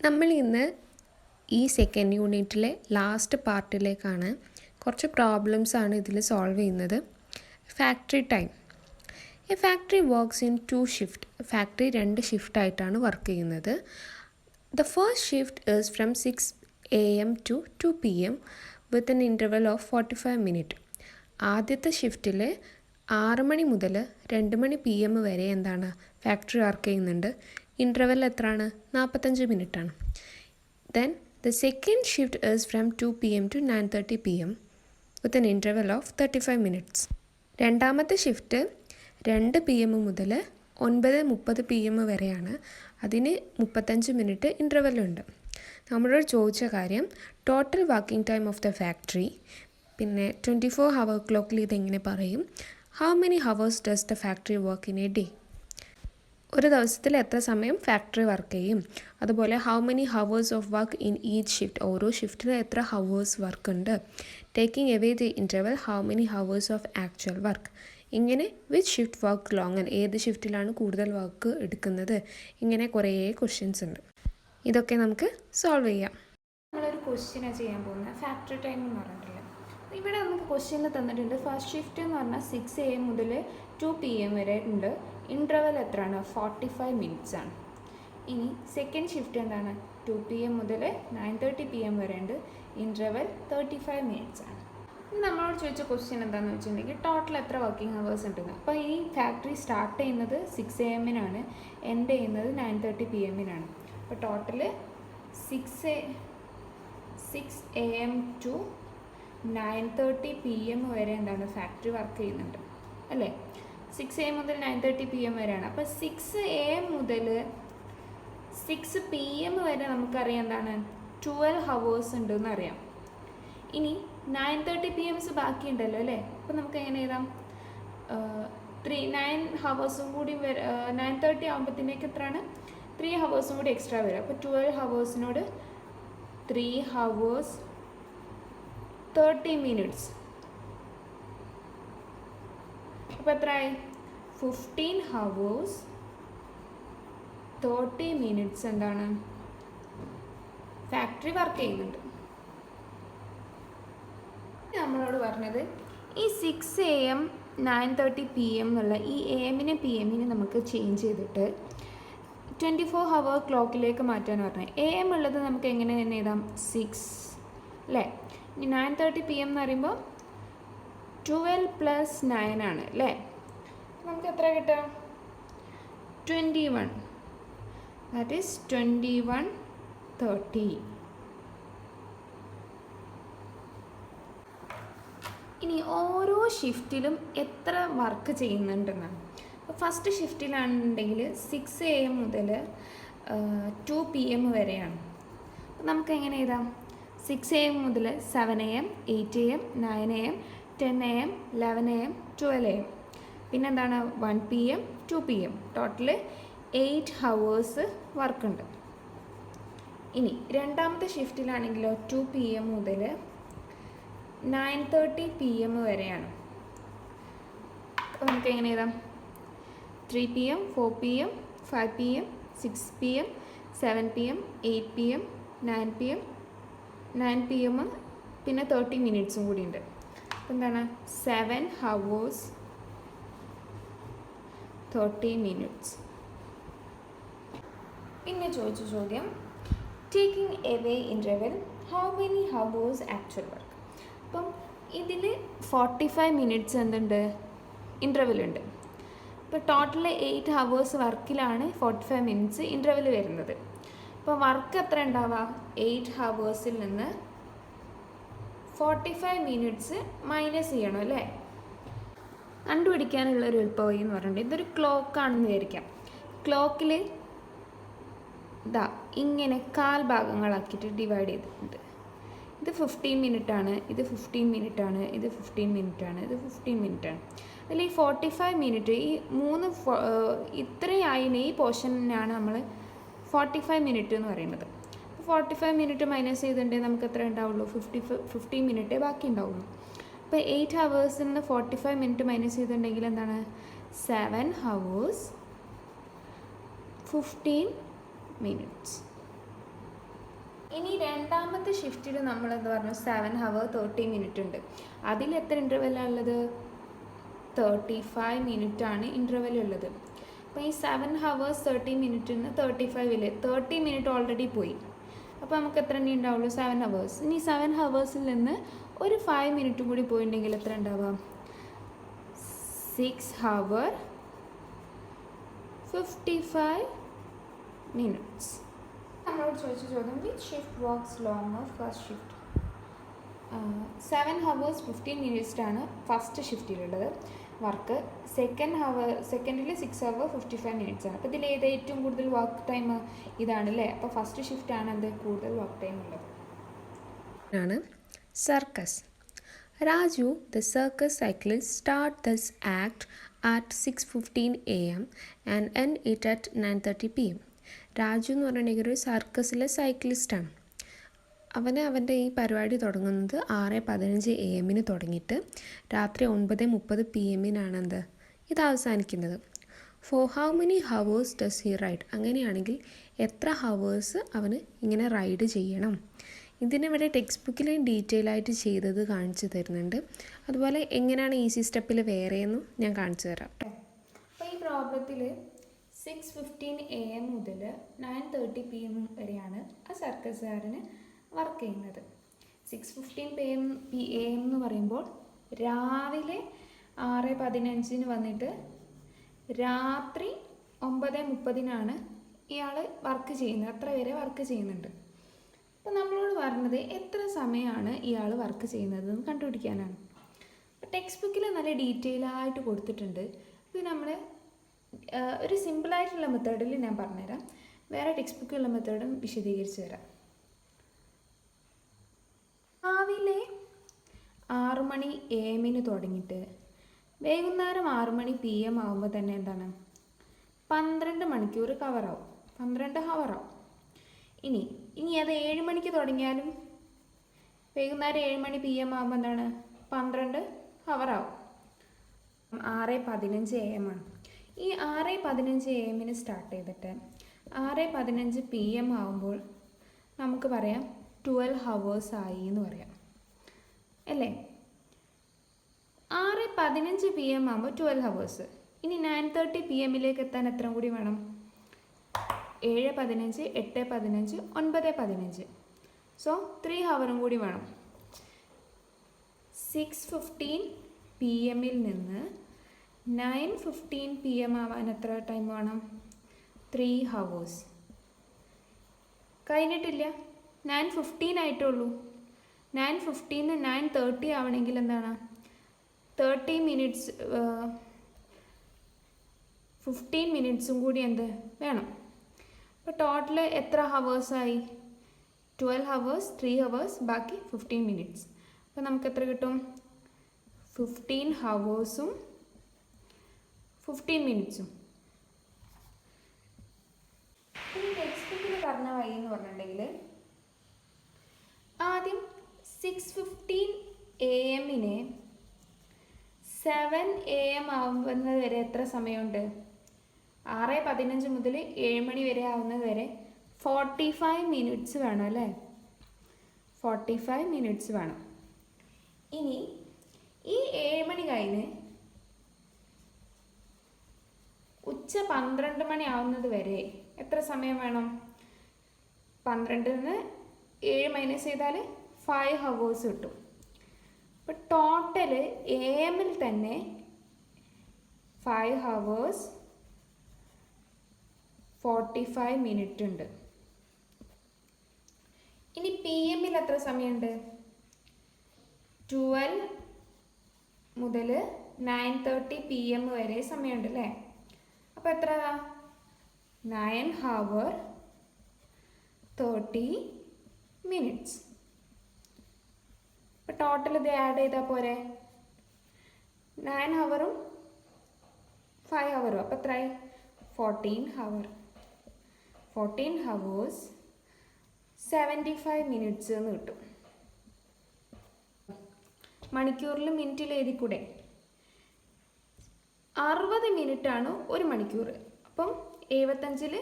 നമ്മൾ ഇന്ന് ഈ സെക്കൻഡ് യൂണിറ്റിലെ ലാസ്റ്റ് പാർട്ടിലേക്കാണ്. കുറച്ച് പ്രോബ്ലംസാണ് ഇതിൽ സോൾവ് ചെയ്യുന്നത്. Factory time. A factory works in 2 shift. Factory 2 ഷിഫ്റ്റായിട്ടാണ് വർക്ക് ചെയ്യുന്നത്. The first shift is from 6 AM to 2 PM with an interval of 45 minute. ആദ്യത്തെ ഷിഫ്റ്റിൽ 6 മണി മുതൽ 2 മണി PM വരെ എന്താണ് ഫാക്ടറി വർക്ക് ചെയ്യുന്നുണ്ട്. ഇൻ്റർവെൽ എത്രയാണ്? 45 മിനിറ്റാണ്. Then the second shift is from 2 PM to 9:30 PM with N interval of 35 minutes. രണ്ടാമത്തെ shift 2 PM മുതൽ 9:30 PM വരെയാണ്. അതിന് 35 മിനിറ്റ് ഇൻ്റർവെല്ലുണ്ട്. നമ്മളോട് ചോദിച്ച കാര്യം total working time of the factory, പിന്നെ 24 hour ക്ലോക്കിൽ ഇതെങ്ങനെ പറയും, how many hours does the factory work in A day, ഒരു ദിവസത്തിൽ എത്ര സമയം ഫാക്ടറി വർക്ക് ചെയ്യും, അതുപോലെ how many hours of work in each shift, ഓരോ ഷിഫ്റ്റിൽ എത്ര ഹവേഴ്സ് വർക്ക് ഉണ്ട്, taking away the interval how many hours of actual work, ഇങ്ങനെ വിച്ച് ഷിഫ്റ്റ് വർക്ക് ലോങ്ങർ, ഏത് ഷിഫ്റ്റിലാണ് കൂടുതൽ വർക്ക് എടുക്കുന്നത്, ഇങ്ങനെ കുറേ ക്വസ്റ്റ്യൻസ് ഉണ്ട്. ഇതൊക്കെ നമുക്ക് സോൾവ് ചെയ്യാം. നമ്മളൊരു ക്വസ്റ്റ്യനാണ് ചെയ്യാൻ പോകുന്നത്. ഫാക്ടറി ടൈം എന്ന് പറഞ്ഞിട്ടില്ല. ഇവിടെ നമുക്ക് ക്വസ്റ്റ്യനിൽ തന്നിട്ടുണ്ട് ഫസ്റ്റ് ഷിഫ്റ്റ് എന്ന് പറഞ്ഞാൽ 6 AM മുതൽ 2 PM വരെ ഉണ്ട്. ഇൻ്റർവെൽ എത്രയാണ്? 45 മിനിറ്റ്സ് ആണ്. ഇനി സെക്കൻഡ് ഷിഫ്റ്റ് എന്താണ്? 2 PM മുതൽ 9:30 PM വരെ ഉണ്ട്. ഇൻ്റർവെൽ 35 മിനിറ്റ്സ് ആണ്. ഇനി നമ്മളോട് ചോദിച്ച ക്വസ്റ്റ്യൻ എന്താണെന്ന് വെച്ചിട്ടുണ്ടെങ്കിൽ ടോട്ടൽ എത്ര വർക്കിംഗ് ഹവേഴ്സ് ഉണ്ടെന്ന്. അപ്പോൾ ഈ ഫാക്ടറി സ്റ്റാർട്ട് ചെയ്യുന്നത് 6 AM എൻഡ് ചെയ്യുന്നത് 9:30 PM അപ്പോൾ ടോട്ടൽ 6 AM to 9:30 PM വരെ എന്താണ് ഫാക്ടറി വർക്ക് ചെയ്യുന്നുണ്ട് അല്ലേ. 6 AM മുതൽ 9:30 PM വരെയാണ്. അപ്പോൾ 6 AM മുതൽ 6 PM വരെ നമുക്കറിയാം എന്താണ് 12 ഹവേഴ്സ് ഉണ്ടെന്ന് അറിയാം. ഇനി 9:30 PM ബാക്കിയുണ്ടല്ലോ അല്ലേ. അപ്പോൾ നമുക്ക് എങ്ങനെ എഴുതാം? 9 ഹവേഴ്സും കൂടി 9:30 ആകുമ്പോഴത്തേക്ക് എത്രയാണ്? 3 ഹവേഴ്സും കൂടി എക്സ്ട്രാ വരും. അപ്പോൾ 12 ഹവേഴ്സിനോട് 3 ഹവേഴ്സ് 30 മിനിറ്റ്സ്. അപ്പോൾ എത്രയായി? 15 ഹവേഴ്സ് 30 മിനിറ്റ്സ് എന്താണ് ഫാക്ടറി വർക്ക് ചെയ്യുന്നുണ്ട്. നമ്മളോട് പറഞ്ഞത് ഈ 6 AM 9:30 PM എന്നുള്ള ഈ AM-നെ PM-നെ നമുക്ക് ചേഞ്ച് ചെയ്തിട്ട് 24 hour ക്ലോക്കിലേക്ക് മാറ്റാൻ പറഞ്ഞത്. AM ഉള്ളത് നമുക്ക് എങ്ങനെ തന്നെ എഴുതാം? 6 അല്ലേ. ഇനി 9:30 PM എന്ന് പറയുമ്പോൾ 12 + 9 ആണ് അല്ലേ. നമുക്ക് എത്ര കിട്ടുക? 21. That is 21:30. ഇനി ഓരോ ഷിഫ്റ്റിലും എത്ര വർക്ക് ചെയ്യുന്നുണ്ടെന്നാണ്. അപ്പോൾ ഫസ്റ്റ് ഷിഫ്റ്റിലാണെന്നുണ്ടെങ്കിൽ 6 AM മുതൽ 2 PM വരെയാണ്. അപ്പോൾ നമുക്ക് എങ്ങനെ എഴുതാം? 6 AM മുതൽ 7 AM 8 AM 9 AM 10 AM 11 AM 12 AM പിന്നെന്താണ് 1 PM 2 PM ടോട്ടൽ 8 ഹവേഴ്സ് വർക്കുണ്ട്. ഇനി രണ്ടാമത്തെ ഷിഫ്റ്റിലാണെങ്കിലോ 2 PM മുതൽ 9:30 PM വരെയാണ്. അപ്പോൾ നമുക്ക് എങ്ങനെ എഴുതാം? 3 PM 4 PM 5 PM 6 PM 7 PM 8 PM 9 PM 9 PM പിന്നെ 30 മിനിറ്റ്സും കൂടി ഉണ്ട്. അപ്പോൾ എന്താണ് 7 ഹവേഴ്സ് 30 മിനിറ്റ്സ്. പിന്നെ ചോദിച്ച ചോദ്യം taking away interval how many hours actual work. അപ്പം ഇതിൽ 45 മിനിറ്റ്സ് എന്തുണ്ട്? ഇൻ്റർവെൽ ഉണ്ട്. ഇപ്പോൾ ടോട്ടൽ 8 ഹവേഴ്സ് വർക്കിലാണ് 45 മിനിറ്റ്സ് ഇൻ്റർവെൽ വരുന്നത്. അപ്പോൾ വർക്ക് എത്ര ഉണ്ടാവുക? 8 ഹവേഴ്സിൽ നിന്ന് 45 മിനിറ്റ്സ് മൈനസ് ചെയ്യണം അല്ലേ. കണ്ടുപിടിക്കാനുള്ളൊരു എളുപ്പവഴി എന്ന് പറഞ്ഞിട്ട് ഇതൊരു ക്ലോക്കാണെന്ന് വിചാരിക്കാം. ക്ലോക്കിൽ ഇതാ ഇങ്ങനെ 1/4 ഭാഗങ്ങളാക്കിയിട്ട് ഡിവൈഡ് ചെയ്തിട്ടുണ്ട്. ഇത് 15 മിനിറ്റാണ്, ഇത് 15 മിനിറ്റാണ്, ഇത് 15 മിനിറ്റാണ്, ഇത് 15 മിനിറ്റാണ്. അതിൽ ഈ 45 മിനിറ്റ് ഈ 3 ഇത്രയായതിന് ഈ പോർഷനാണ് നമ്മൾ 45 മിനിറ്റ് എന്ന് പറയുന്നത്. 45 മിനിറ്റ് മൈനസ് ചെയ്തിട്ടുണ്ടെങ്കിൽ നമുക്ക് എത്ര ഉണ്ടാവുള്ളൂ? 50 മിനിറ്റേ ബാക്കി ഉണ്ടാവുള്ളൂ. അപ്പോൾ 8 ഹവേഴ്സിൽ നിന്ന് 45 മിനിറ്റ് മൈനസ് ചെയ്തിട്ടുണ്ടെങ്കിൽ എന്താണ്? 7 ഹവേഴ്സ് 15 minutes. ഇനി രണ്ടാമത്തെ ഷിഫ്റ്റിൽ നമ്മൾ എന്താ പറഞ്ഞു 7 hours 30 minutes ഉണ്ട്. അതിൽ എത്ര ഇൻ്റർവെല്ലാണ് ഉള്ളത്? 35 minutes ആണ് ഇൻ്റർവെൽ ഉള്ളത്. അപ്പോൾ ഈ 7 hours 30 minutes 35 30 minutes ഓൾറെഡി പോയി. അപ്പോൾ നമുക്ക് എത്ര എണ്ണി ഉണ്ടാവുള്ളൂ? 7 hours. ഇനി 7 hours നിന്ന് ഒരു 5 minutes കൂടി പോയിട്ടുണ്ടെങ്കിൽ എത്ര ഉണ്ടാവാം? 6 hours 55 minutes. നമ്മളോട് ചോദിച്ച ചോദ്യം, which shift works longer first shift? 7 hours 15 minutes ആണ് ഫസ്റ്റ് ഷിഫ്റ്റിലുള്ളത് വർക്ക്. സെക്കൻഡിൽ 6 hours 55 minutes ആണ്. അപ്പോൾ ഇതിൽ ഏത് ഏറ്റവും കൂടുതൽ വർക്ക് ടൈം? ഇതാണ് അല്ലേ. അപ്പോൾ ഫസ്റ്റ് ഷിഫ്റ്റാണ് എന്ത് കൂടുതൽ വർക്ക് ടൈം ഉള്ളത്. ആണ് circus. Raju, the circus cyclist, start this act at 6:15 a.m. and end it at 9:30 p.m. Raju എന്ന് പറഞ്ഞിട്ടുണ്ടെങ്കിൽ ഒരു സർക്കസിലെ സൈക്ലിസ്റ്റാണ്. അവൻ്റെ ഈ പരിപാടി തുടങ്ങുന്നത് 6:15 AM തുടങ്ങിയിട്ട് രാത്രി 9:30 PM എന്ത് ഇത് അവസാനിക്കുന്നത്. For how many hours does he ride? അങ്ങനെയാണെങ്കിൽ എത്ര ഹവേഴ്സ് അവന് ഇങ്ങനെ റൈഡ് ചെയ്യണം? ഇതിനിവിടെ ടെക്സ്റ്റ് ബുക്കിൽ ഡീറ്റെയിൽ ആയിട്ട് ചെയ്തത് കാണിച്ചു തരുന്നുണ്ട്. അതുപോലെ എങ്ങനെയാണ് ഈസി സ്റ്റെപ്പിൽ വേറെയെന്നും ഞാൻ കാണിച്ചു തരാം. അപ്പോൾ ഈ പ്രോബ്ലത്തിൽ 6:15 AM മുതൽ 9:30 PM വരെയാണ് ആ സർക്കസുകാരന് വർക്ക് ചെയ്യുന്നത്. 6:15 AM എന്ന് പറയുമ്പോൾ രാവിലെ 6:15 വന്നിട്ട് രാത്രി 9:30 ഇയാൾ വർക്ക് ചെയ്യുന്നത്. അത്ര വരെ വർക്ക് ചെയ്യുന്നുണ്ട്. അപ്പോൾ നമ്മളോട് പറഞ്ഞത് എത്ര സമയമാണ് ഇയാൾ വർക്ക് ചെയ്യുന്നതെന്ന് കണ്ടുപിടിക്കാനാണ്. അപ്പോൾ ടെക്സ്റ്റ് ബുക്കിൽ നല്ല ഡീറ്റെയിൽ ആയിട്ട് കൊടുത്തിട്ടുണ്ട്. ഇത് നമ്മൾ ഒരു സിമ്പിളായിട്ടുള്ള മെത്തേഡിൽ ഞാൻ പറഞ്ഞുതരാം. വേറെ ടെക്സ്റ്റ് ബുക്കിലുള്ള മെത്തേഡും വിശദീകരിച്ച് തരാം. രാവിലെ 6 മണി AM തുടങ്ങിയിട്ട് വൈകുന്നേരം 6 മണി PM ആകുമ്പോൾ തന്നെ എന്താണ് 12 മണിക്കൂർ കവറാവും. 12 ഹവറാവും. ഇനി അത് 7 മണിക്ക് തുടങ്ങിയാലും വൈകുന്നേരം 7 മണി PM ആകുമ്പോൾ എന്താണ് 12 ഹവറാവും. 6:15 AM ആണ്. ഈ 6:15 AM സ്റ്റാർട്ട് ചെയ്തിട്ട് 6:15 PM ആകുമ്പോൾ നമുക്ക് പറയാം 12 hours ആയി എന്ന് പറയാം അല്ലേ. 6:15 PM ആകുമ്പോൾ 12 hours. ഇനി 9:30 PM എത്താൻ എത്ര കൂടി വേണം? 7:15 8:15 9:15. സോ 3 hours കൂടി വേണം. 6:15 PM നിന്ന് 9:15 PM ആവാൻ എത്ര ടൈം വേണം? 3 hours. കഴിഞ്ഞിട്ടില്ല, 9:15 ആയിട്ടുള്ളൂ. 9:15 9:30 ആവണമെങ്കിൽ എന്താണ് 30 minutes 15 minutes കൂടി എന്ത് വേണം. അപ്പോൾ ടോട്ടൽ എത്ര ഹവേഴ്സായി? 12 hours 3 hours ബാക്കി 15 minutes. അപ്പോൾ നമുക്ക് എത്ര കിട്ടും? 15 hours 15 minutes. ഈ ടെക്സ്റ്റ് ബുക്കിൽ പറഞ്ഞ വഴി എന്ന് പറഞ്ഞിട്ടുണ്ടെങ്കിൽ ആദ്യം 6:15 AM 7 AM ആവുന്നത് വരെ എത്ര സമയമുണ്ട്? 6:15 മുതൽ 7 മണി വരെ ആവുന്നത് വരെ 45 minutes വേണം അല്ലേ. 45 minutes വേണം. ഇനി ഈ 7 മണി കഴിഞ്ഞ് ഉച്ച 12 മണി ആവുന്നത് വരെ എത്ര സമയം വേണം? 12 7 മൈനസ് ചെയ്താൽ 5 hours കിട്ടും. അപ്പോൾ ടോട്ടൽ AM തന്നെ 5 hours 45 minutes ഉണ്ട്. ഇനി PM എത്ര സമയമുണ്ട്? 12 മുതൽ 9:30 PM വരെ സമയമുണ്ട് അല്ലേ. അപ്പോൾ എത്ര? 9 hours 30 minutes. അപ്പോൾ ടോട്ടൽ ഇത് ആഡ് ചെയ്താൽ പോരെ? 9 hours 5 hours. അപ്പോൾ എത്രയായി? 14 hours. 14 hours 75 minutes എന്ന് കിട്ടും. മണിക്കൂറിൽ മിനിറ്റിൽ എഴുതിക്കൂടെ? 60 minutes ആണ് ഒരു മണിക്കൂർ. അപ്പം 75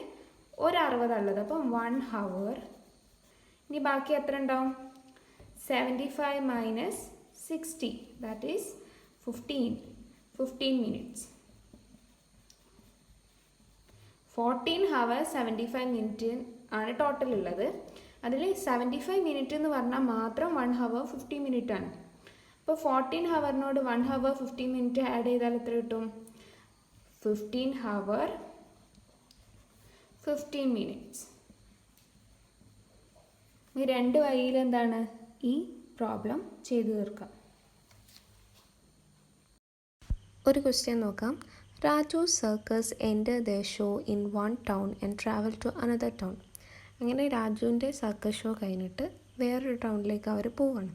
ഒരു 60 ഉള്ളത്. അപ്പം 1 hour ഇനി ബാക്കി എത്ര ഉണ്ടാവും? 75 minus 60, that is 15 minutes. 14 hours 75 minute ആണ് ടോട്ടൽ ഉള്ളത്. അതിൽ 75 മിനിറ്റ് എന്ന് പറഞ്ഞാൽ മാത്രം 1 hour 50 minute ആണ്. അപ്പോൾ 14 ഹവറിനോട് 1 hour 50 minute ആഡ് ചെയ്താൽ എത്ര കിട്ടും? 15 hour 15 minutes. ഈ രണ്ട് വഴിയിൽ എന്താണ് ഈ പ്രോബ്ലം ചെയ്തു തീർക്കാം. ഒരു ക്വസ്റ്റ്യൻ നോക്കാം. Raju circus enter the show in one town and travel to another town. അങ്ങനെ രാജുവിൻ്റെ സർക്കസ് ഷോ കഴിഞ്ഞിട്ട് വേറൊരു ടൗണിലേക്ക് അവർ പോവാണ്.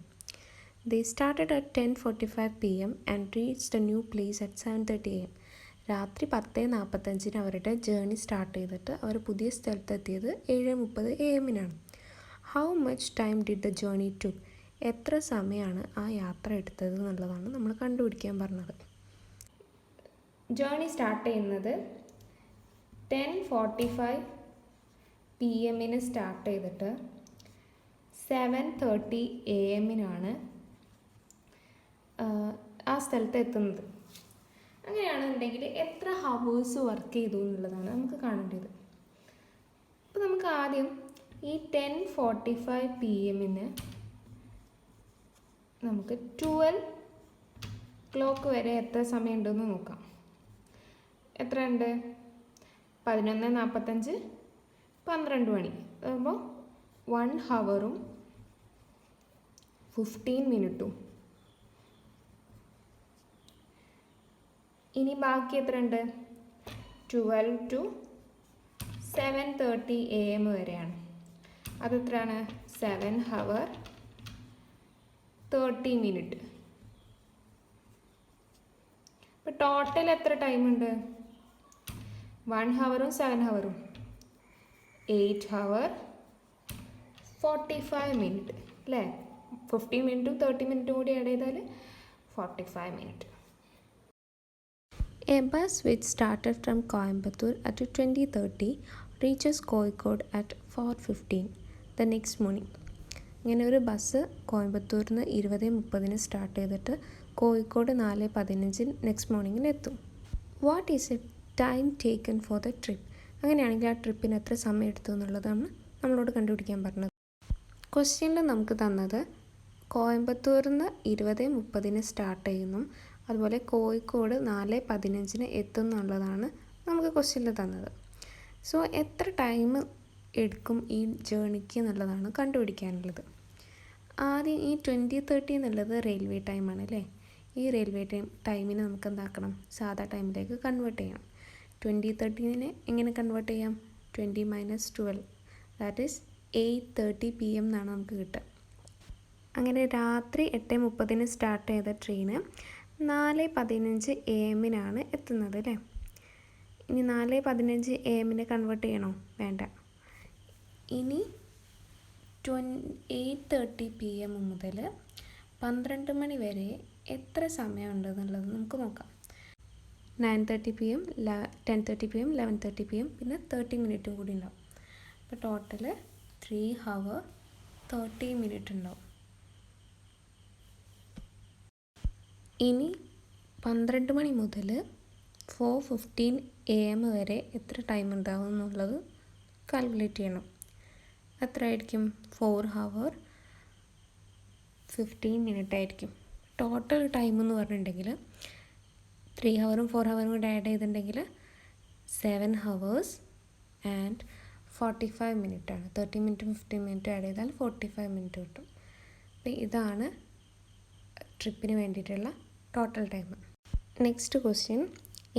They started at 10:45 PM and reach the new place at 7:30 AM. രാത്രി 10:45 അവരുടെ ജേർണി സ്റ്റാർട്ട് ചെയ്തിട്ട് അവർ പുതിയ സ്ഥലത്തെത്തിയത് 7:30 AM. How much time did the journey took? എത്ര സമയമാണ് ആ യാത്ര എടുത്തത് എന്നുള്ളതാണ് നമ്മൾ കണ്ടുപിടിക്കാൻ പറഞ്ഞത്. ജേർണി സ്റ്റാർട്ട് ചെയ്യുന്നത് 10:45 PM സ്റ്റാർട്ട് ചെയ്തിട്ട് 7:30 AM ആ സ്ഥലത്ത് എത്തുന്നത്. അങ്ങനെയാണെന്നുണ്ടെങ്കിൽ എത്ര ഹവേഴ്സ് വർക്ക് ചെയ്തു എന്നുള്ളതാണ് നമുക്ക് കാണേണ്ടത്. അപ്പോൾ നമുക്ക് ആദ്യം ഈ 10:45 PM നമുക്ക് 12 o'clock വരെ എത്ര സമയം ഉണ്ടെന്ന് നോക്കാം. എത്ര ഉണ്ട്? 11:45 12 മണി അപ്പോൾ 1 hour 15 minute. ഇനി ബാക്കി എത്ര ഉണ്ട്? 12 to 7:30 AM വരെയാണ്. അതെത്രയാണ്? 7 hour 30 minute. അപ്പോൾ ടോട്ടൽ എത്ര ടൈം ഉണ്ട്? 1 hour 7 hour 8 hour 45 minute അല്ലേ? 15 minute 30 minute കൂടി ആഡ് ചെയ്താൽ 45 minute. A bus which started from Coimbatore at 20:30 reaches Kozhikode at 4:15 the next morning. ഇങ്ങനെ ഒരു ബസ് കോയമ്പത്തൂരിൽ നിന്ന് 20:30 സ്റ്റാർട്ട് ചെയ്തിട്ട് കോഴിക്കോട് 4:15 നെക്സ്റ്റ് മോർണിംഗിൽ എത്തും. What is A time taken for the trip? അങ്ങനെയാണെങ്കിൽ ആ ട്രിപ്പിന് എത്ര സമയം എടുത്തു എന്നുള്ളതാണ് നമ്മളോട് കണ്ടുപിടിക്കാൻ പറഞ്ഞത്. ക്വസ്റ്റ്യനിൽ നമുക്ക് തന്നത് കോയമ്പത്തൂരിൽ നിന്ന് 20:30 സ്റ്റാർട്ട് ചെയ്യുന്നു, അതുപോലെ കോഴിക്കോട് 4:15 എത്തും എന്നുള്ളതാണ് നമുക്ക് ക്വസ്റ്റ്യനിൽ തന്നത്. സോ എത്ര ടൈം എടുക്കും ഈ ജേർണിക്ക് എന്നുള്ളതാണ് കണ്ടുപിടിക്കാനുള്ളത്. ആദ്യം ഈ 20:30 എന്നുള്ളത് റെയിൽവേ ടൈമാണ് അല്ലേ? ഈ റെയിൽവേ ടൈമിനെ നമുക്ക് എന്താക്കണം? സാധാ ടൈമിലേക്ക് കൺവേർട്ട് ചെയ്യണം. 20:30 എങ്ങനെ കൺവേർട്ട് ചെയ്യാം? 20 - 12 ദാറ്റ് ഈസ് 8:30 PM എന്നാണ് നമുക്ക് കിട്ടുക. അങ്ങനെ രാത്രി 8:30 സ്റ്റാർട്ട് ചെയ്ത ട്രെയിന് 4:15 AM എത്തുന്നത് അല്ലേ? ഇനി 4:15 AM കൺവേർട്ട് ചെയ്യണോ? വേണ്ട. ഇനി 8:30 PM മുതൽ 12 മണി വരെ എത്ര സമയമുണ്ടെന്നുള്ളത് നമുക്ക് നോക്കാം. 9:30 PM 10:30 PM 11:30 PM പിന്നെ 30 മിനിറ്റും കൂടി ഉണ്ടാവും. അപ്പോൾ ടോട്ടൽ 3 hour 30 minute ഉണ്ടാവും. ഇനി 12 മണി മുതൽ 4:15 AM വരെ എത്ര ടൈം ഉണ്ടാവും എന്നുള്ളത് കാൽക്കുലേറ്റ് ചെയ്യണം. എത്ര ആയിരിക്കും? 4 hour 15 minute ആയിരിക്കും. ടോട്ടൽ ടൈം എന്ന് പറഞ്ഞിട്ടുണ്ടെങ്കിൽ 3 hour 4 hour കൂടെ ആഡ് ചെയ്തിട്ടുണ്ടെങ്കിൽ 7 hours and 45 minute ആണ്. 30 minute 15 minute ആഡ് ചെയ്താൽ 45 minute കിട്ടും. അപ്പോൾ ഇതാണ് ട്രിപ്പിന് വേണ്ടിയിട്ടുള്ള total time. Next question.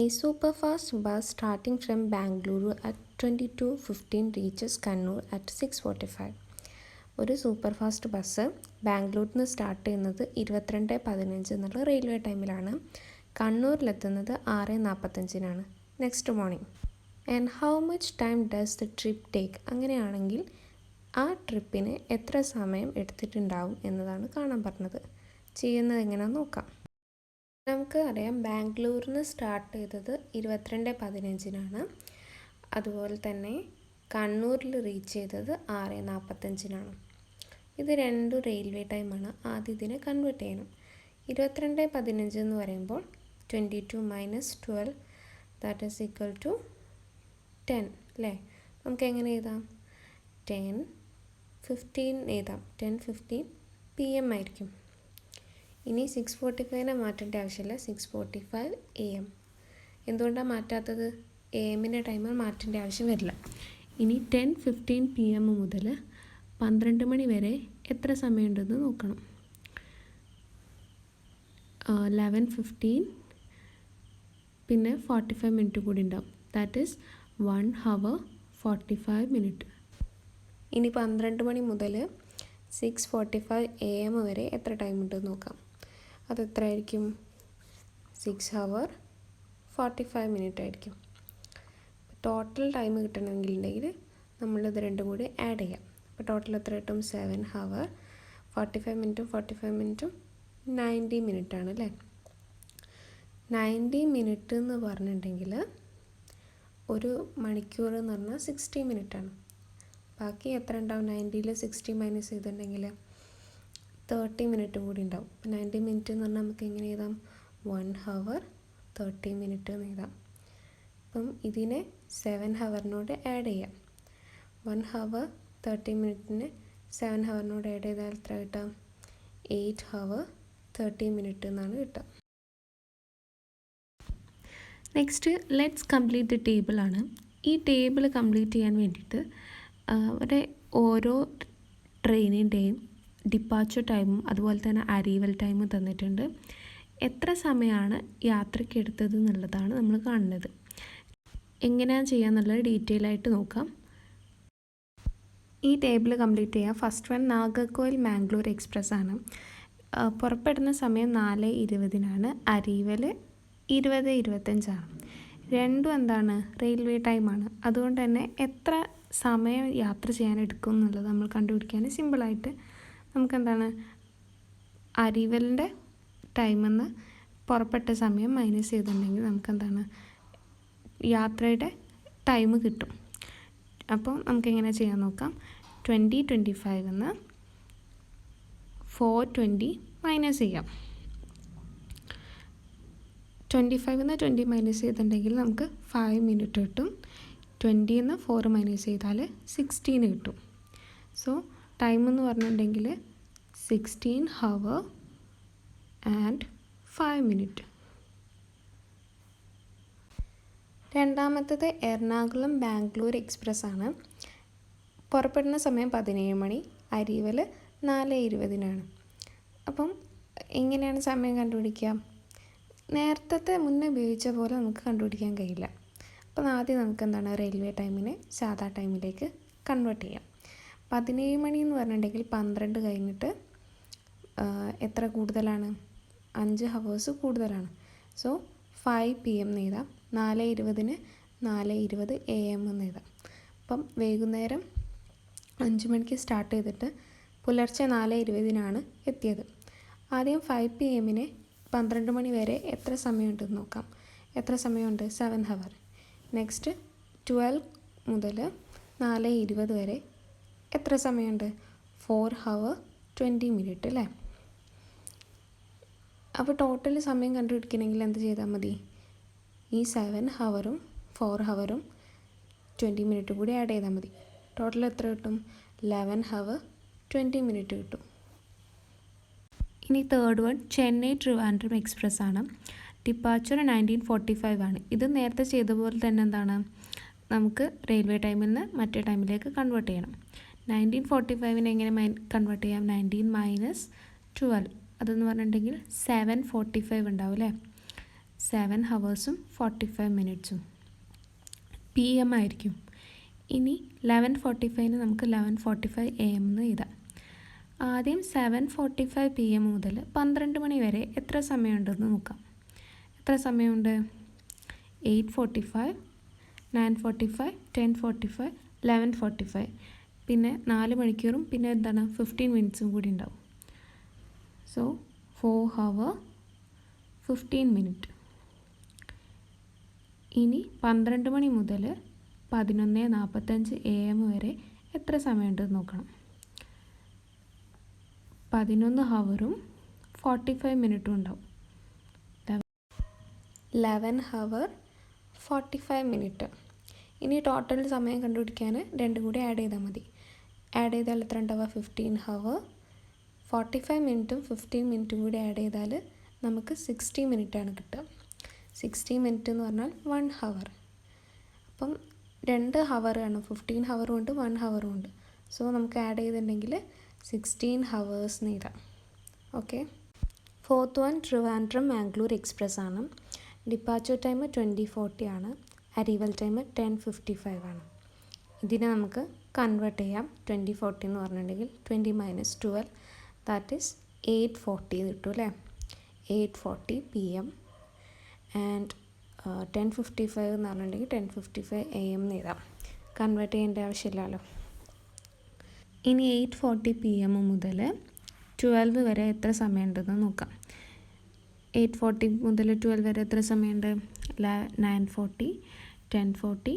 A superfast bus starting from Bangalore at 22:15 reaches Kannur at 6:45. ഒരു സൂപ്പർ ഫാസ്റ്റ് ബസ് ബാംഗ്ലൂരിൽ നിന്ന് സ്റ്റാർട്ട് ചെയ്യുന്നത് 22:15 എന്നുള്ള റെയിൽവേ ടൈമിലാണ്. കണ്ണൂരിലെത്തുന്നത് 6:45 next morning. And how much time does the trip take? അങ്ങനെയാണെങ്കിൽ ആ ട്രിപ്പിന് എത്ര സമയം എടുത്തിട്ടുണ്ടാവും എന്നതാണ് കാണാൻ പറഞ്ഞത്. ചെയ്യുന്നത് എങ്ങനെയാണെന്ന് നോക്കാം. നമുക്ക് അറിയാം ബാംഗ്ലൂരിൽ നിന്ന് സ്റ്റാർട്ട് ചെയ്തത് 22:15 അതുപോലെ തന്നെ കണ്ണൂരിൽ റീച്ച് ചെയ്തത് 6:45 ഇത് രണ്ടും റെയിൽവേ ടൈമാണ്. ആദ്യം ഇതിനെ കൺവേർട്ട് ചെയ്യണം. 22:15 എന്ന് പറയുമ്പോൾ 22 - 12 ദാറ്റ് ഈസ് ഈക്വൽ ടു 10 അല്ലേ? നമുക്ക് എങ്ങനെ എഴുതാം? 10:15 എഴുതാം. 10:15 PM ആയിരിക്കും. ഇനി 6:45 മാറ്റേണ്ട ആവശ്യമില്ല. 6:45 AM. എന്തുകൊണ്ടാണ് മാറ്റാത്തത്? AM ടൈമർ മാറ്റേണ്ട ആവശ്യം വരില്ല. ഇനി 10:15 PM മുതൽ 12 മണി വരെ എത്ര സമയമുണ്ടെന്ന് നോക്കണം. 11:15 പിന്നെ 45 മിനിറ്റ് കൂടി ഉണ്ടാവും. That is 1 hour 45 minutes. ഇനി 12 മണി മുതൽ 6:45 AM വരെ എത്ര ടൈം ഉണ്ടെന്ന് നോക്കാം. അത് എത്ര ആയിരിക്കും? 6 hour 45 minutes ആയിരിക്കും. ടോട്ടൽ ടൈം കിട്ടണമെങ്കിൽ നമ്മളിത് രണ്ടും കൂടി ആഡ് ചെയ്യാം. അപ്പോൾ ടോട്ടൽ എത്ര കിട്ടും? 7 hour 45 minutes 45 minutes 90 minutes ആണ് അല്ലേ? 90 minutes എന്ന് പറഞ്ഞിട്ടുണ്ടെങ്കിൽ ഒരു മണിക്കൂർ എന്ന് പറഞ്ഞാൽ 60 minutes ആണ്. ബാക്കി എത്ര ഉണ്ടാവും? 90ൽ 60 മൈനസ് ചെയ്തിട്ടുണ്ടെങ്കിൽ 30 minutes കൂടി ഉണ്ടാവും. അപ്പോൾ 90 minutes എന്ന് പറഞ്ഞാൽ നമുക്ക് എങ്ങനെ എഴുതാം? 1 hour 30 minutes എന്ന് എഴുതാം. അപ്പം ഇതിനെ 7 hourനോട് ആഡ് ചെയ്യാം. 1 hour 30 minutesനെ 7 hourനോട് ആഡ് ചെയ്താൽ എത്ര കിട്ടാം? 8 hour 30 minutes എന്നാണ് കിട്ടുക. Next let's complete the table ആണ്. ഈ ടേബിൾ കംപ്ലീറ്റ് ചെയ്യാൻ വേണ്ടിയിട്ട് അവിടെ ഓരോ ട്രെയിനിൻ്റെയും ഡിപ്പാച്ചർ ടൈമും അതുപോലെ തന്നെ അറൈവൽ ടൈമും തന്നിട്ടുണ്ട്. എത്ര സമയമാണ് യാത്രയ്ക്ക് എടുത്തത് എന്നുള്ളതാണ് നമ്മൾ കാണുന്നത്. എങ്ങനെയാണ് ചെയ്യാന്നുള്ളത് ഡീറ്റെയിൽ ആയിട്ട് നോക്കാം. ഈ ടേബിൾ കംപ്ലീറ്റ് ചെയ്യാം. First one Nagercoil Mangalore express ആണ്. പുറപ്പെടുന്ന സമയം 4:20 അറൈവൽ 20:25 രണ്ടും എന്താണ്? റെയിൽവേ ടൈമാണ്. അതുകൊണ്ട് തന്നെ എത്ര സമയം യാത്ര ചെയ്യാൻ എടുക്കും എന്നുള്ളത് നമ്മൾ കണ്ടുപിടിക്കാൻ സിമ്പിളായിട്ട് നമുക്കെന്താണ്? അറൈവലിൻ്റെ ടൈമെന്ന് പുറപ്പെട്ട സമയം മൈനസ് ചെയ്തിട്ടുണ്ടെങ്കിൽ നമുക്കെന്താണ്? യാത്രയുടെ ടൈം കിട്ടും. അപ്പോൾ നമുക്കെങ്ങനെ ചെയ്യാൻ നോക്കാം. 20:25 എന്ന് 4:20 മൈനസ് ചെയ്യാം. 25 എന്ന് 20 മൈനസ് ചെയ്തിട്ടുണ്ടെങ്കിൽ നമുക്ക് 5 minutes കിട്ടും. 20 എന്ന് 4 മൈനസ് ചെയ്താൽ 16 കിട്ടും. സോ ടൈം എന്ന് പറഞ്ഞിട്ടുണ്ടെങ്കിൽ 16 hour and 5 minutes. രണ്ടാമത്തേത് എറണാകുളം ബാംഗ്ലൂർ എക്സ്പ്രസ് ആണ്. പുറപ്പെടുന്ന സമയം 17 മണി അറൈവൽ 4:20 അപ്പം എങ്ങനെയാണ് സമയം കണ്ടുപിടിക്കുക? നേരത്തെ മുന്നേ ഉപയോഗിച്ച പോലെ നമുക്ക് കണ്ടുപിടിക്കാൻ കഴിയില്ല. അപ്പം ആദ്യം നമുക്ക് എന്താണ്? റെയിൽവേ ടൈമിനെ സാധാ ടൈമിലേക്ക് കൺവേർട്ട് ചെയ്യാം. 17 മണി എന്ന് പറഞ്ഞിട്ടുണ്ടെങ്കിൽ 12 കഴിഞ്ഞിട്ട് എത്ര കൂടുതലാണ്? 5 hours കൂടുതലാണ്. സോ 5 PM എന്ന് എഴുതാം. 4:20 4:20 AM എന്ന് എഴുതാം. അപ്പം വൈകുന്നേരം 5 മണിക്ക് സ്റ്റാർട്ട് ചെയ്തിട്ട് പുലർച്ചെ 4:20 എത്തിയത്. ആദ്യം 5 PM 12 മണി വരെ എത്ര സമയമുണ്ടെന്ന് നോക്കാം. എത്ര സമയമുണ്ട്? 7 hour. നെക്സ്റ്റ് 12 മുതൽ 4:20 വരെ എത്ര സമയമുണ്ട്? 4 hour 20 minutes അല്ലേ? അപ്പോൾ ടോട്ടൽ സമയം കണ്ടുപിടിക്കണമെങ്കിൽ എന്ത് ചെയ്താൽ മതി? ഈ 7 hourഉം 4 hourഉം 20 minutes കൂടി ആഡ് ചെയ്താൽ മതി. ടോട്ടൽ എത്ര കിട്ടും? 11 hour 20 minutes കിട്ടും. ഇനി third one Chennai Trivandrum express ആണ്. ഡിപ്പാച്ചർ 19:45 ആണ്. ഇത് നേരത്തെ ചെയ്ത പോലെ തന്നെ എന്താണ്? നമുക്ക് റെയിൽവേ ടൈമിൽ നിന്ന് മറ്റേ ടൈമിലേക്ക് കൺവേർട്ട് ചെയ്യണം. 19:45 എങ്ങനെ കൺവേർട്ട് ചെയ്യാം? 19 - 12 അതെന്ന് പറഞ്ഞിട്ടുണ്ടെങ്കിൽ 7:45 ഉണ്ടാവും അല്ലേ? 7 hours 45 minutes PM ആയിരിക്കും. ഇനി 11:45 നമുക്ക് 11:45 AM എന്ന് എഴുതാം. ആദ്യം 7:45 PM മുതൽ 12 മണി വരെ എത്ര സമയമുണ്ടെന്ന് നോക്കാം. എത്ര സമയമുണ്ട്? 8:45 9:45 10:45 11:45 പിന്നെ 4 മണിക്കൂറും പിന്നെ എന്താണ് 15 minutes കൂടി ഉണ്ടാവും. So 4 hour 15 minutes. ഇനി 12 മണി മുതൽ 11:45 AM വരെ എത്ര സമയമുണ്ടെന്ന് നോക്കണം. 11 ഹവറും 45 മിനിറ്റും ഉണ്ടാവും. 11 ഹവർ 45 മിനിറ്റ്. ഇനി ടോട്ടൽ സമയം കണ്ടുപിടിക്കാൻ രണ്ടും കൂടി ആഡ് ചെയ്താൽ മതി. ആഡ് ചെയ്താൽ എത്ര ഉണ്ടാവുക? 15 ഹവർ. 45 മിനിറ്റും 15 മിനിറ്റും കൂടി ആഡ് ചെയ്താൽ നമുക്ക് 60 മിനിറ്റാണ് കിട്ടുക. 60 മിനിറ്റ് എന്ന് പറഞ്ഞാൽ 1 ഹവർ. അപ്പം 2 ഹവറാണ്, 15 ഹവറും ഉണ്ട് 1 ഹവറും ഉണ്ട്. സോ നമുക്ക് ആഡ് ചെയ്തിട്ടുണ്ടെങ്കിൽ 16 ഹവേഴ്സ് എന്ന് എഴുതാം. Okay. Fourth one Trivandrum Mangalore express ആണ്. ഡിപ്പാച്ചർ ടൈം 20:40 ആണ്. അറൈവൽ ടൈം 10:55 ആണ്. ഇതിനെ നമുക്ക് കൺവേർട്ട് ചെയ്യാം. 20:40 എന്ന് പറഞ്ഞിട്ടുണ്ടെങ്കിൽ 20 - 12 ദാറ്റ് ഈസ് 8:40 കിട്ടും അല്ലേ? 8:40 PM. ആൻഡ് 10:55 എന്ന് പറഞ്ഞിട്ടുണ്ടെങ്കിൽ 10:55 AM എന്ന് എഴുതാം. കൺവേർട്ട് ചെയ്യേണ്ട ആവശ്യമില്ലല്ലോ. ഇനി 8:40 PM മുതൽ 12 വരെ എത്ര സമയമുണ്ടെന്ന് നോക്കാം. 8:40 മുതൽ 12 വരെ എത്ര സമയമുണ്ട്? 9:40, 10:40,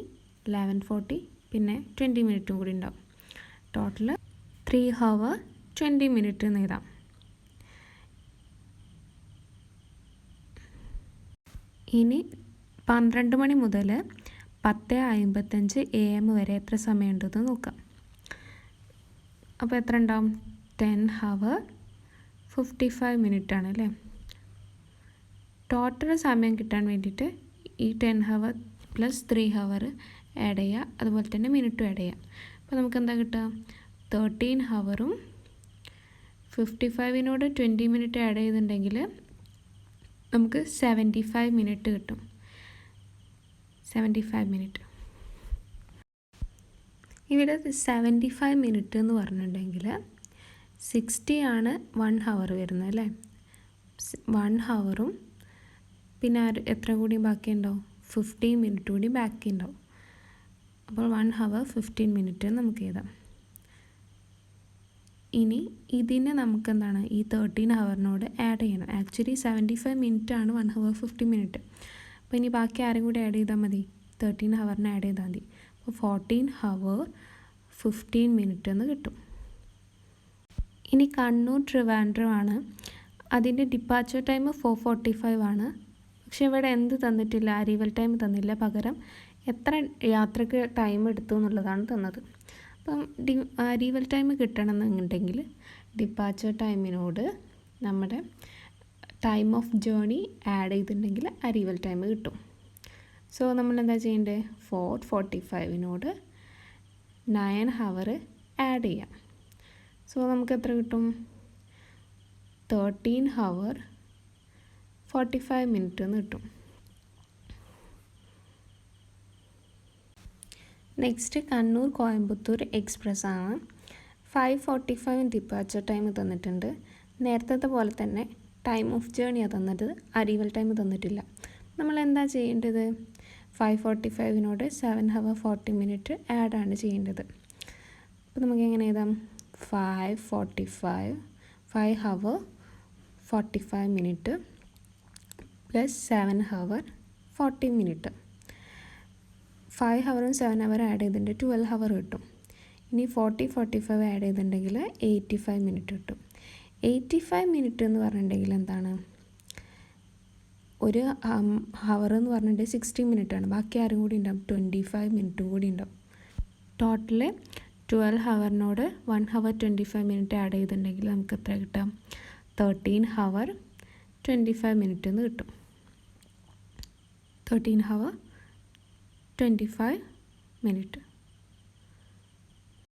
11:40, പിന്നെ 20 മിനിറ്റും കൂടി ഉണ്ടാവും. ടോട്ടൽ 3 ഹവർ 20 മിനിറ്റ് എന്ന് എഴുതാം. ഇനി 12 മണി മുതൽ 10:55 AM വരെ എത്ര സമയമുണ്ടെന്ന് നോക്കാം. അപ്പോൾ എത്ര ഉണ്ടാവും? 10 ഹവർ 55 മിനിറ്റ് ആണ് അല്ലേ? ടോട്ടൽ സമയം കിട്ടാൻ വേണ്ടിയിട്ട് ഈ 10 ഹവർ പ്ലസ് 3 ഹവർ ആഡ് ചെയ്യുക, അതുപോലെ തന്നെ മിനിറ്റും ആഡ് ചെയ്യുക. അപ്പോൾ നമുക്ക് എന്താ കിട്ടുക? 13 ഹവറും 55നോട് 20 മിനിറ്റ് ആഡ് ചെയ്തിട്ടുണ്ടെങ്കിൽ നമുക്ക് 75 മിനിറ്റ് കിട്ടും. 75 മിനിറ്റ്. ഇവിടെ 75 മിനിറ്റ് എന്ന് പറഞ്ഞിട്ടുണ്ടെങ്കിൽ 60 ആണ് 1 ഹവർ വരുന്നത് അല്ലേ? 1 ഹവറും പിന്നെ എത്ര കൂടി ബാക്കിയുണ്ടാവും? 15 മിനിറ്റ് കൂടി ബാക്കി ഉണ്ടാവും. അപ്പോൾ 1 ഹവർ 15 മിനിറ്റ് നമുക്ക് എഴുതാം. ഇനി ഇതിനെ നമുക്ക് എന്താണ് ഈ 13 ഹവറിനോട് ആഡ് ചെയ്യണം. ആക്ച്വലി 75 മിനിറ്റ് ആണ് 1 ഹവർ 50 മിനിറ്റ്. അപ്പോൾ ഇനി ബാക്കി ആരും കൂടി ആഡ് ചെയ്താൽ മതി? 13 ഹവറിന് ആഡ് ചെയ്താൽ മതി. അപ്പോൾ 14 ഹവർ 15 മിനിറ്റ് എന്ന് കിട്ടും. ഇനി കണ്ണൂർ ട്രിവാൻഡ്രം ആണ്. അതിൻ്റെ ഡിപ്പാച്ചർ ടൈം 4:45 ആണ്. പക്ഷേ ഇവിടെ എന്ത് തന്നിട്ടില്ല? അറൈവൽ ടൈം തന്നില്ല. പകരം എത്ര യാത്രയ്ക്ക് ടൈം എടുത്തു എന്നുള്ളതാണ് തന്നത്. അപ്പം അറൈവൽ ടൈം കിട്ടണമെന്നുണ്ടെങ്കിൽ ഡിപ്പാച്ചർ ടൈമിനോട് നമ്മുടെ ടൈം ഓഫ് ജേർണി ആഡ് ചെയ്തിട്ടുണ്ടെങ്കിൽ അറൈവൽ ടൈം കിട്ടും. സോ നമ്മൾ എന്താ ചെയ്യേണ്ടത്? 4:45നോട് 9 ഹവർ ആഡ് ചെയ്യാം. സോ നമുക്ക് എത്ര കിട്ടും? 13 ഹവർ 45 മിനിറ്റ് എന്ന് കിട്ടും. നെക്സ്റ്റ് കണ്ണൂർ കോയമ്പത്തൂർ എക്സ്പ്രസ് ആണ്. 5:45 ഡിപ്പാച്ചർ ടൈം തന്നിട്ടുണ്ട്. നേരത്തെ പോലെ തന്നെ ടൈം ഓഫ് ജേർണിയാണ് തന്നത്, അറൈവൽ ടൈം തന്നിട്ടില്ല. നമ്മൾ എന്താ ചെയ്യേണ്ടത്? 5:45നോട് 7 ഹവർ 40 മിനിറ്റ് ആഡ് ആണ് ചെയ്യേണ്ടത്. അപ്പോൾ നമുക്ക് എങ്ങനെ എഴുതാം? 5 hour 45 minute plus 7 hour 40 minute. 5 ഹവറും 7 ഹവർ ആഡ് ചെയ്തിട്ടുണ്ട് 12 ഹവർ കിട്ടും. ഇനി 45 ആഡ് ചെയ്തിട്ടുണ്ടെങ്കിൽ 85 മിനിറ്റ് കിട്ടും. 85 മിനിറ്റ് എന്ന് പറഞ്ഞിട്ടുണ്ടെങ്കിൽ എന്താണ്? ഒരു ഹവർ എന്ന് പറഞ്ഞിട്ടുണ്ടെങ്കിൽ 60 മിനിറ്റാണ്. ബാക്കി ആരും കൂടി ഉണ്ടാവും? 25 മിനിറ്റും കൂടി ഉണ്ടാവും. ടോട്ടൽ 12 ഹവറിനോട് 1 ഹവർ 25 മിനിറ്റ് ആഡ് ചെയ്തിട്ടുണ്ടെങ്കിൽ നമുക്ക് എത്ര കിട്ടാം? 13 ഹവർ 25 മിനിറ്റ് എന്ന് കിട്ടും. 13 ഹവർ 25 മിനിറ്റ്.